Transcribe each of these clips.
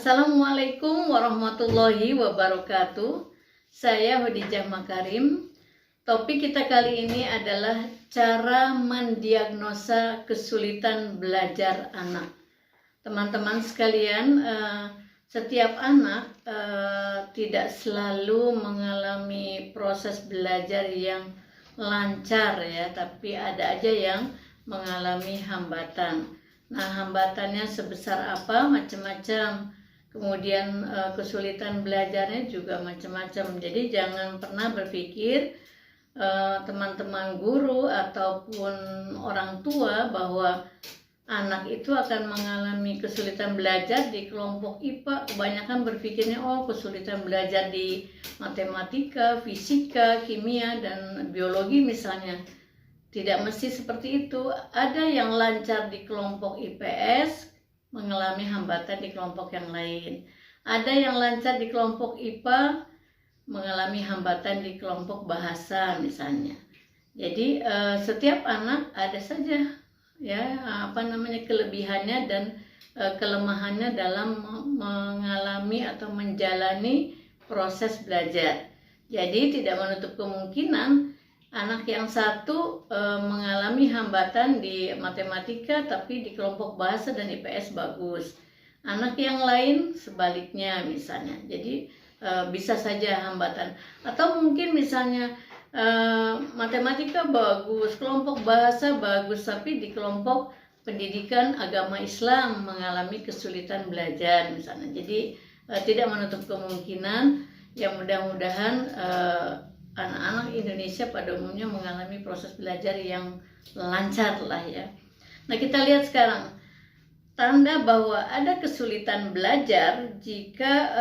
Assalamualaikum warahmatullahi wabarakatuh. Saya Khadijah Makarim. Topik kita kali ini adalah cara mendiagnosa kesulitan belajar anak. Teman-teman sekalian, setiap anak tidak selalu mengalami proses belajar yang lancar ya, tapi ada aja yang mengalami hambatan. Nah, hambatannya sebesar apa? Macam-macam. Kemudian kesulitan belajarnya juga macam-macam. Jadi jangan pernah berpikir teman-teman guru ataupun orang tua bahwa anak itu akan mengalami kesulitan belajar di kelompok IPA. Kebanyakan berpikirnya kesulitan belajar di matematika, fisika, kimia, dan biologi misalnya. Tidak mesti seperti itu. Ada yang lancar di kelompok IPS mengalami hambatan di kelompok yang lain. Ada yang lancar di kelompok IPA mengalami hambatan di kelompok bahasa misalnya. Jadi setiap anak ada saja ya kelebihannya dan kelemahannya dalam mengalami atau menjalani proses belajar. Jadi tidak menutup kemungkinan anak yang satu mengalami hambatan di matematika tapi di kelompok bahasa dan IPS bagus. Anak yang lain sebaliknya misalnya. Jadi bisa saja hambatan. Atau mungkin misalnya matematika bagus, kelompok bahasa bagus, tapi di kelompok pendidikan agama Islam mengalami kesulitan belajar misalnya. Jadi tidak menutup kemungkinan, yang mudah-mudahan anak-anak Indonesia pada umumnya mengalami proses belajar yang lancar lah ya. Nah, kita lihat sekarang tanda bahwa ada kesulitan belajar jika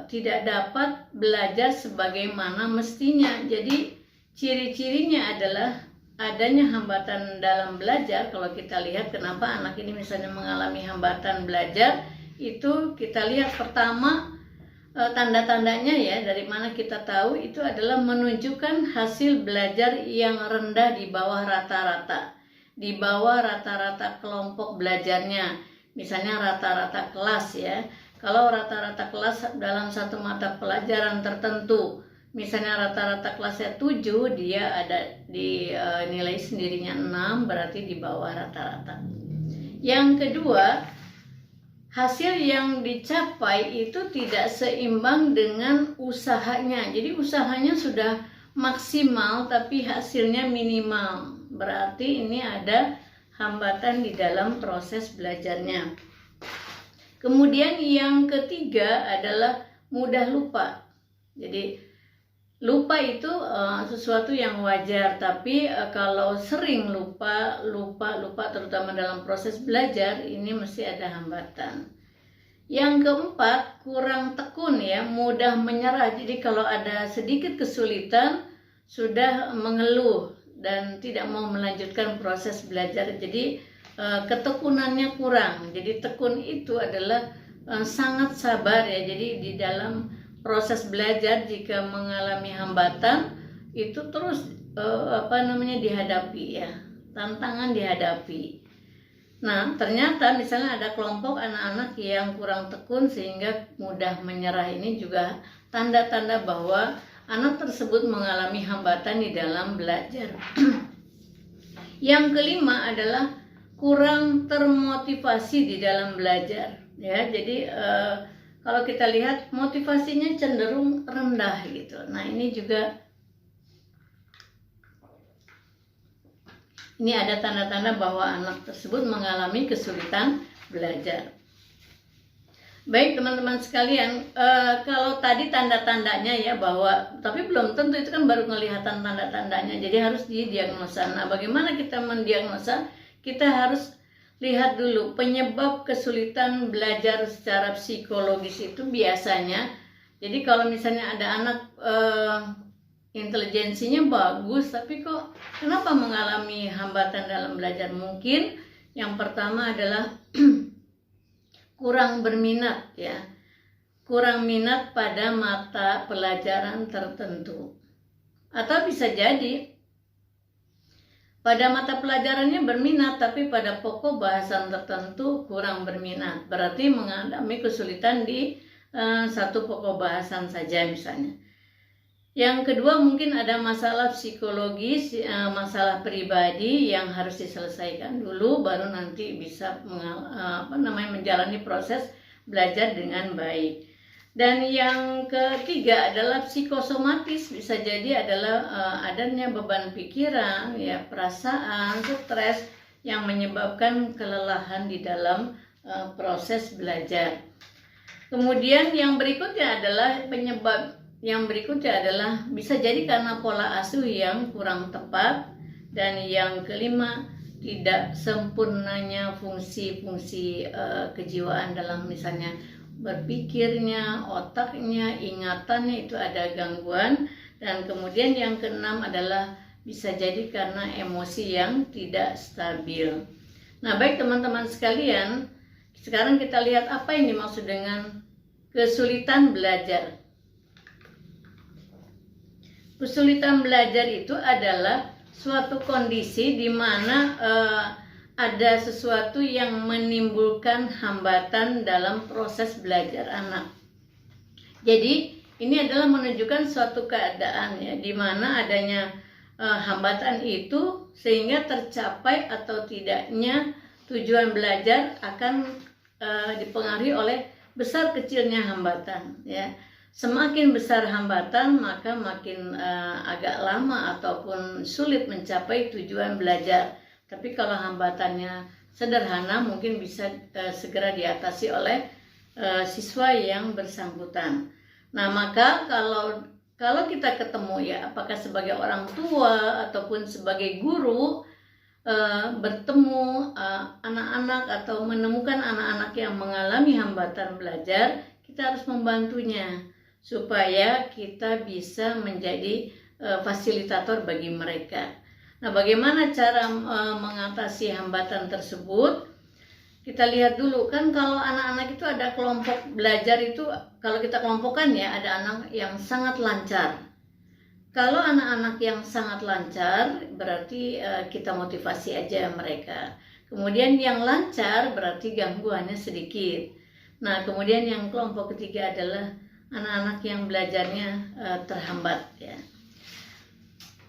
tidak dapat belajar sebagaimana mestinya. Jadi ciri-cirinya adalah adanya hambatan dalam belajar. Kalau kita lihat kenapa anak ini misalnya mengalami hambatan belajar, itu kita lihat pertama tanda-tandanya ya, dari mana kita tahu itu adalah menunjukkan hasil belajar yang rendah di bawah rata-rata, di bawah rata-rata kelompok belajarnya. Misalnya rata-rata kelas ya. Kalau rata-rata kelas dalam satu mata pelajaran tertentu, misalnya rata-rata kelasnya 7, dia ada di nilai sendirinya 6, berarti di bawah rata-rata. Yang kedua, hasil yang dicapai itu tidak seimbang dengan usahanya. Jadi usahanya sudah maksimal tapi hasilnya minimal. Berarti ini ada hambatan di dalam proses belajarnya. Kemudian yang ketiga adalah mudah lupa. Jadi lupa itu sesuatu yang wajar, tapi kalau sering lupa terutama dalam proses belajar, ini mesti ada hambatan. Yang keempat, kurang tekun ya, mudah menyerah. Jadi kalau ada sedikit kesulitan, sudah mengeluh dan tidak mau melanjutkan proses belajar. Jadi ketekunannya kurang. Jadi tekun itu adalah sangat sabar ya. Jadi di dalam proses belajar jika mengalami hambatan itu terus dihadapi ya, tantangan dihadapi. Nah, ternyata misalnya ada kelompok anak-anak yang kurang tekun sehingga mudah menyerah. Ini juga tanda-tanda bahwa anak tersebut mengalami hambatan di dalam belajar. Yang kelima adalah kurang termotivasi di dalam belajar ya. Jadi kalau kita lihat motivasinya cenderung rendah gitu. Nah, ini juga ini ada tanda-tanda bahwa anak tersebut mengalami kesulitan belajar. Baik teman-teman sekalian, kalau tadi tanda-tandanya ya bahwa, tapi belum tentu, itu kan baru kelihatan tanda-tandanya. Jadi harus didiagnosa. Nah, bagaimana kita mendiagnosa? Kita harus lihat dulu penyebab kesulitan belajar secara psikologis itu biasanya. Jadi kalau misalnya ada anak intelijensinya bagus, tapi kok kenapa mengalami hambatan dalam belajar? Mungkin yang pertama adalah kurang berminat ya, kurang minat pada mata pelajaran tertentu. Atau bisa jadi pada mata pelajarannya berminat, tapi pada pokok bahasan tertentu kurang berminat. Berarti mengalami kesulitan di satu pokok bahasan saja misalnya. Yang kedua mungkin ada masalah psikologis, masalah pribadi yang harus diselesaikan dulu, baru nanti bisa menjalani proses belajar dengan baik. Dan yang ketiga adalah psikosomatis, bisa jadi adalah adanya beban pikiran, ya, perasaan, stres yang menyebabkan kelelahan di dalam proses belajar. Kemudian yang berikutnya adalah bisa jadi karena pola asuh yang kurang tepat, dan yang kelima tidak sempurnanya fungsi-fungsi kejiwaan dalam misalnya berpikirnya, otaknya, ingatannya itu ada gangguan. Dan kemudian yang keenam adalah bisa jadi karena emosi yang tidak stabil. Nah, baik teman-teman sekalian, sekarang kita lihat apa yang dimaksud dengan kesulitan belajar. Kesulitan belajar itu adalah suatu kondisi di mana ada sesuatu yang menimbulkan hambatan dalam proses belajar anak. Jadi ini adalah menunjukkan suatu keadaan, ya, di mana adanya hambatan itu sehingga tercapai atau tidaknya tujuan belajar akan dipengaruhi oleh besar kecilnya hambatan, ya. Semakin besar hambatan, maka makin agak lama ataupun sulit mencapai tujuan belajar. Tapi kalau hambatannya sederhana, mungkin bisa segera diatasi oleh siswa yang bersangkutan. Nah, maka kalau kita ketemu, ya, apakah sebagai orang tua ataupun sebagai guru, bertemu anak-anak atau menemukan anak-anak yang mengalami hambatan belajar, kita harus membantunya supaya kita bisa menjadi fasilitator bagi mereka. Nah, bagaimana cara mengatasi hambatan tersebut? Kita lihat dulu, kan kalau anak-anak itu ada kelompok belajar itu, kalau kita kelompokkan, ya, ada anak yang sangat lancar. Kalau anak-anak yang sangat lancar, berarti kita motivasi aja mereka. Kemudian yang lancar berarti gangguannya sedikit. Nah, kemudian yang kelompok ketiga adalah anak-anak yang belajarnya terhambat, ya.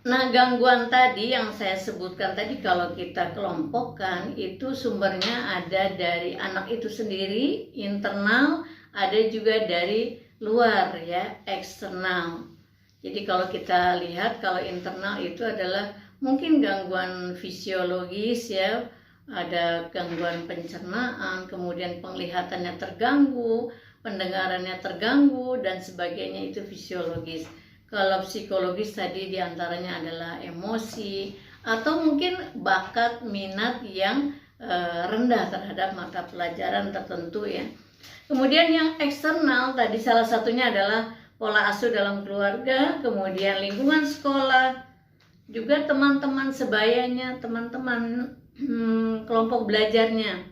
Nah, gangguan tadi yang saya sebutkan tadi, kalau kita kelompokkan, itu sumbernya ada dari anak itu sendiri, internal, ada juga dari luar, ya, eksternal. Jadi kalau kita lihat, kalau internal itu adalah mungkin gangguan fisiologis, ya, ada gangguan pencernaan, kemudian penglihatannya terganggu, pendengarannya terganggu, dan sebagainya, itu fisiologis. Kalau psikologis tadi diantaranya adalah emosi atau mungkin bakat minat yang rendah terhadap mata pelajaran tertentu, ya. Kemudian yang eksternal tadi salah satunya adalah pola asuh dalam keluarga, kemudian lingkungan sekolah, juga teman-teman sebayanya, teman-teman kelompok belajarnya.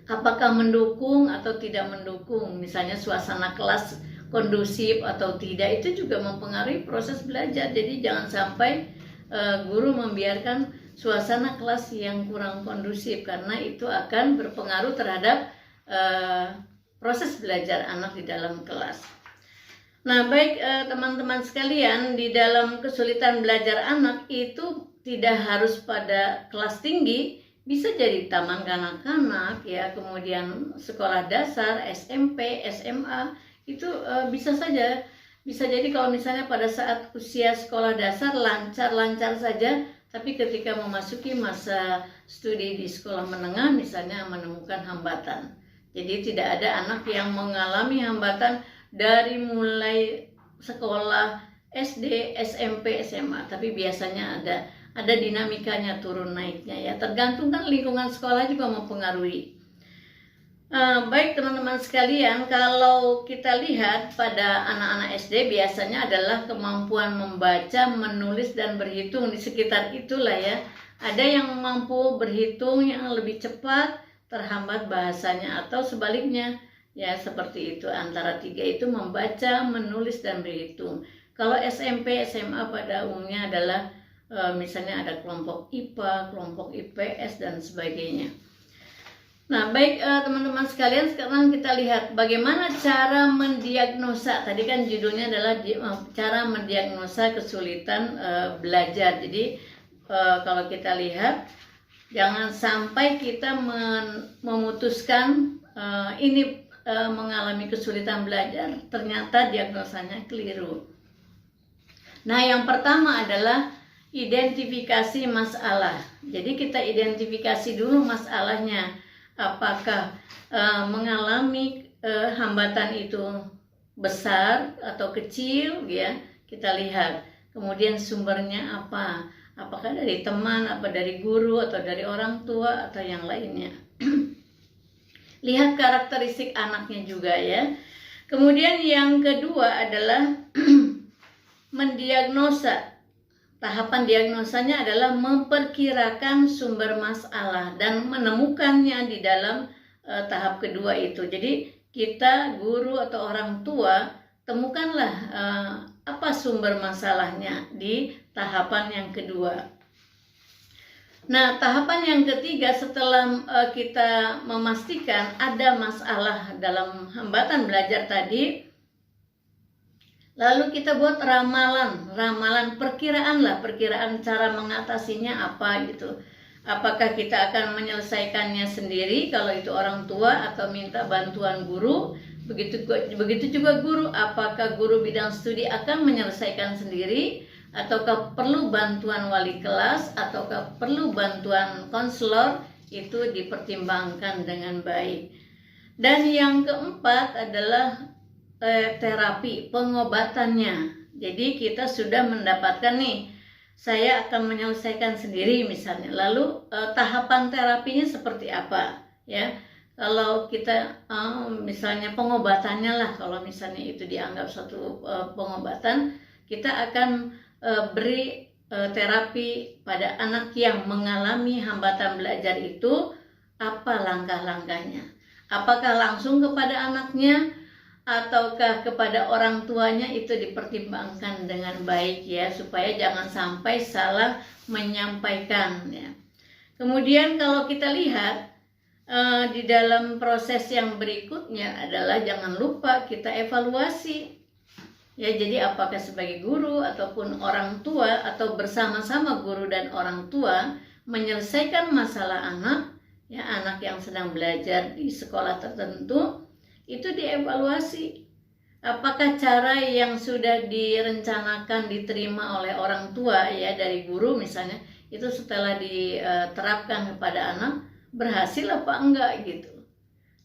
Apakah mendukung atau tidak mendukung, misalnya suasana kelas kondusif atau tidak, itu juga mempengaruhi proses belajar. Jadi jangan sampai guru membiarkan suasana kelas yang kurang kondusif, karena itu akan berpengaruh terhadap proses belajar anak di dalam kelas. Nah, baik teman-teman sekalian, di dalam kesulitan belajar anak itu tidak harus pada kelas tinggi, bisa jadi taman kanak-kanak, ya, kemudian sekolah dasar, SMP, SMA, itu bisa saja. Bisa jadi kalau misalnya pada saat usia sekolah dasar lancar-lancar saja, tapi ketika memasuki masa studi di sekolah menengah misalnya menemukan hambatan. Jadi tidak ada anak yang mengalami hambatan dari mulai sekolah SD, SMP, SMA, tapi biasanya ada dinamikanya turun naiknya, ya, tergantung kan lingkungan sekolah juga mempengaruhi. Baik teman-teman sekalian, kalau kita lihat pada anak-anak SD biasanya adalah kemampuan membaca, menulis, dan berhitung, di sekitar itulah, ya. Ada yang mampu berhitung yang lebih cepat, terhambat bahasanya, atau sebaliknya, ya, seperti itu. Antara tiga itu membaca, menulis, dan berhitung. Kalau SMP, SMA pada umumnya adalah misalnya ada kelompok IPA, kelompok IPS, dan sebagainya. Nah, baik teman-teman sekalian, sekarang kita lihat bagaimana cara mendiagnosa. Tadi kan judulnya adalah cara mendiagnosa kesulitan belajar. Jadi kalau kita lihat, jangan sampai kita memutuskan ini mengalami kesulitan belajar, ternyata diagnosanya keliru. Nah, yang pertama adalah identifikasi masalah. Jadi kita identifikasi dulu masalahnya. Apakah mengalami hambatan itu besar atau kecil, ya, kita lihat. Kemudian sumbernya apa? Apakah dari teman, apa dari guru, atau dari orang tua, atau yang lainnya. Lihat karakteristik anaknya juga, ya. Kemudian yang kedua adalah mendiagnosa. Tahapan diagnosanya adalah memperkirakan sumber masalah dan menemukannya di dalam tahap kedua itu. Jadi kita, guru atau orang tua, temukanlah apa sumber masalahnya di tahapan yang kedua. Nah, tahapan yang ketiga setelah kita memastikan ada masalah dalam hambatan belajar tadi, lalu kita buat ramalan perkiraan cara mengatasinya apa gitu. Apakah kita akan menyelesaikannya sendiri kalau itu orang tua, atau minta bantuan guru. Begitu juga guru, apakah guru bidang studi akan menyelesaikan sendiri, ataukah perlu bantuan wali kelas, ataukah perlu bantuan konselor. Itu dipertimbangkan dengan baik. Dan yang keempat adalah terapi, pengobatannya. Jadi kita sudah mendapatkan nih, saya akan menyelesaikan sendiri misalnya. Lalu tahapan terapinya seperti apa, ya? Kalau kita misalnya pengobatannya lah, kalau misalnya itu dianggap suatu pengobatan, kita akan beri terapi pada anak yang mengalami hambatan belajar itu. Apa langkah-langkahnya? Apakah langsung kepada anaknya, ataukah kepada orang tuanya? Itu dipertimbangkan dengan baik, ya, supaya jangan sampai salah menyampaikan, ya. Kemudian kalau kita lihat di dalam proses yang berikutnya adalah jangan lupa kita evaluasi, ya. Jadi apakah sebagai guru ataupun orang tua, atau bersama-sama guru dan orang tua menyelesaikan masalah anak, ya, anak yang sedang belajar di sekolah tertentu, itu dievaluasi. Apakah cara yang sudah direncanakan diterima oleh orang tua, ya, dari guru misalnya, itu setelah diterapkan kepada anak berhasil apa enggak gitu.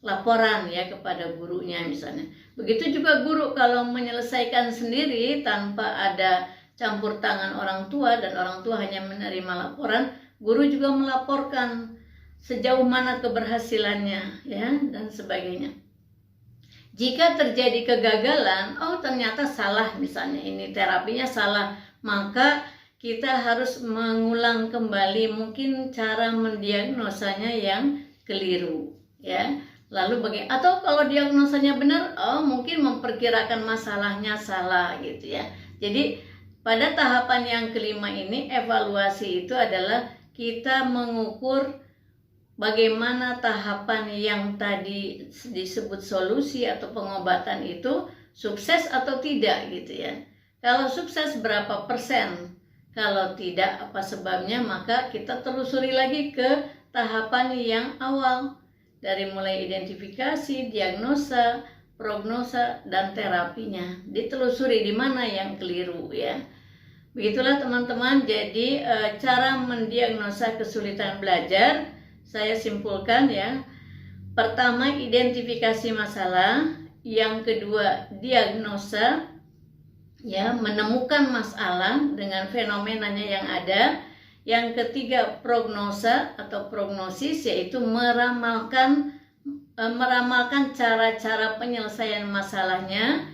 Laporan, ya, kepada gurunya misalnya. Begitu juga guru kalau menyelesaikan sendiri tanpa ada campur tangan orang tua dan orang tua hanya menerima laporan, guru juga melaporkan sejauh mana keberhasilannya, ya, dan sebagainya. Jika terjadi kegagalan, oh ternyata salah, misalnya ini terapinya salah, maka kita harus mengulang kembali mungkin cara mendiagnosanya yang keliru, ya. Lalu atau kalau diagnosanya benar, oh mungkin memperkirakan masalahnya salah gitu, ya. Jadi pada tahapan yang kelima ini, evaluasi itu adalah kita mengukur bagaimana tahapan yang tadi disebut solusi atau pengobatan itu sukses atau tidak gitu, ya. Kalau sukses berapa persen, kalau tidak apa sebabnya, maka kita telusuri lagi ke tahapan yang awal, dari mulai identifikasi, diagnosa, prognosa, dan terapinya. Ditelusuri di mana yang keliru, ya. Begitulah teman-teman, jadi cara mendiagnosa kesulitan belajar. Saya simpulkan, ya. Pertama, identifikasi masalah. Yang kedua, diagnosa, ya, menemukan masalah dengan fenomenanya yang ada. Yang ketiga, prognosa atau prognosis, yaitu meramalkan cara-cara penyelesaian masalahnya.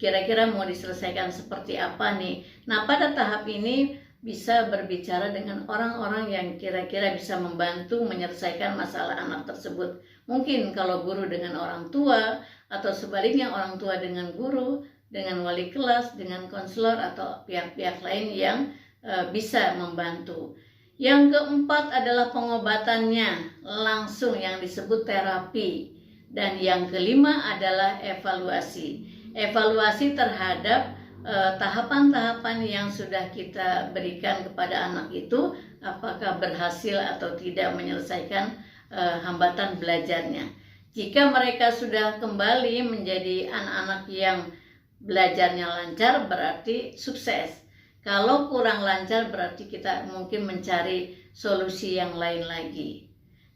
Kira-kira mau diselesaikan seperti apa nih. Nah, pada tahap ini bisa berbicara dengan orang-orang yang kira-kira bisa membantu menyelesaikan masalah anak tersebut. Mungkin kalau guru dengan orang tua, atau sebaliknya orang tua dengan guru, dengan wali kelas, dengan konselor, atau pihak-pihak lain yang bisa membantu. Yang keempat adalah pengobatannya langsung yang disebut terapi. Dan yang kelima adalah evaluasi. Evaluasi terhadap tahapan-tahapan yang sudah kita berikan kepada anak itu, apakah berhasil atau tidak menyelesaikan hambatan belajarnya. Jika mereka sudah kembali menjadi anak-anak yang belajarnya lancar, berarti sukses. Kalau kurang lancar, berarti kita mungkin mencari solusi yang lain lagi.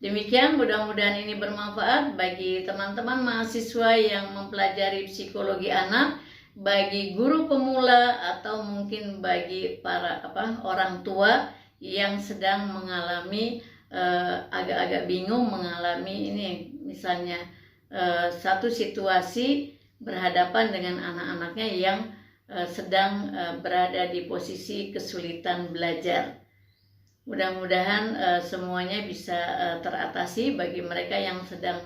Demikian, mudah-mudahan ini bermanfaat bagi teman-teman mahasiswa yang mempelajari psikologi anak, bagi guru pemula, atau mungkin bagi para orang tua yang sedang mengalami agak-agak bingung mengalami ini, misalnya satu situasi berhadapan dengan anak-anaknya yang sedang berada di posisi kesulitan belajar. Mudah-mudahan semuanya bisa teratasi bagi mereka yang sedang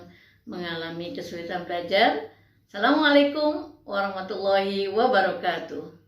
mengalami kesulitan belajar. Assalamualaikum warahmatullahi wabarakatuh.